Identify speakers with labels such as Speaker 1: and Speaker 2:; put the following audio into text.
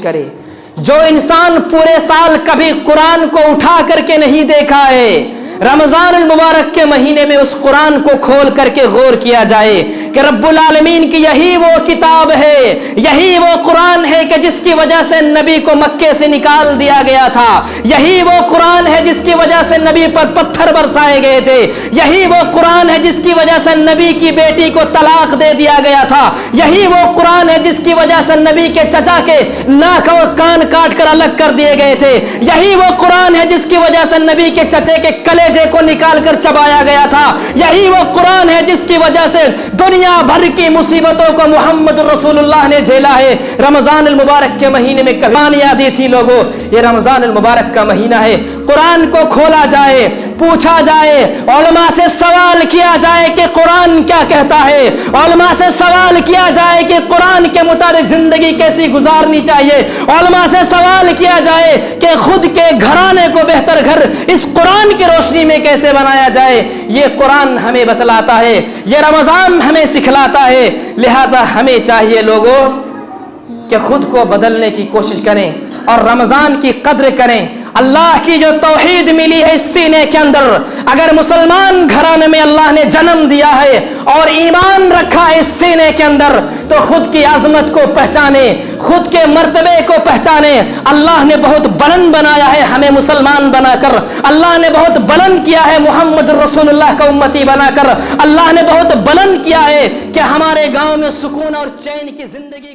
Speaker 1: کرے. جو انسان پورے سال کبھی قرآن کو اٹھا کر کے نہیں دیکھا ہے، رمضان المبارک کے مہینے میں اس قرآن کو کھول کر کے غور کیا جائے کہ رب العالمین کی یہی وہ کتاب ہے، یہی وہ قرآن ہے کہ جس کی وجہ سے نبی کو مکے سے نکال دیا گیا تھا، یہی وہ قرآن ہے جس کی وجہ سے نبی پر پتھر برسائے گئے تھے، یہی وہ قرآن ہے جس کی وجہ سے نبی کی بیٹی کو طلاق دے دیا گیا تھا، یہی وہ قرآن ہے جس کی وجہ سے نبی کے چچا کے ناک اور کان کاٹ کر الگ کر دیے گئے تھے، یہی وہ قرآن ہے جس کی وجہ سے نبی کے چچے کے کلیجے کو نکال کر چبایا گیا تھا، یہی وہ قرآن ہے جس کی وجہ سے دنیا بھر کی مصیبتوں کو محمد رسول اللہ نے جھیلا ہے. رمضان المبارک کے مہینے میں کبھی یادی تھی لوگوں، یہ رمضان المبارک کا مہینہ ہے، قرآن کو کھولا جائے، پوچھا جائے، علماء سے سوال کیا جائے کہ قرآن کیا کہتا ہے، علماء سے سوال کیا جائے کہ قرآن کے مطابق زندگی کیسی گزارنی چاہیے، علماء سے سوال کیا جائے کہ خود کے گھرانے کو بہتر گھر اس قرآن کی روشنی میں کیسے بنایا جائے. یہ قرآن ہمیں بتلاتا ہے، یہ رمضان ہمیں سکھلاتا ہے. لہذا ہمیں چاہیے لوگوں کہ خود کو بدلنے کی کوشش کریں اور رمضان کی قدر کریں. اللہ کی جو توحید ملی ہے اس سینے کے اندر، اگر مسلمان گھرانے میں اللہ نے جنم دیا ہے اور ایمان رکھا ہے اس سینے کے اندر، تو خود کی عظمت کو پہچانے، خود کے مرتبے کو پہچانے. اللہ نے بہت بلند بنایا ہے ہمیں مسلمان بنا کر، اللہ نے بہت بلند کیا ہے محمد رسول اللہ کا امتی بنا کر، اللہ نے بہت بلند کیا ہے کہ ہمارے گاؤں میں سکون اور چین کی زندگی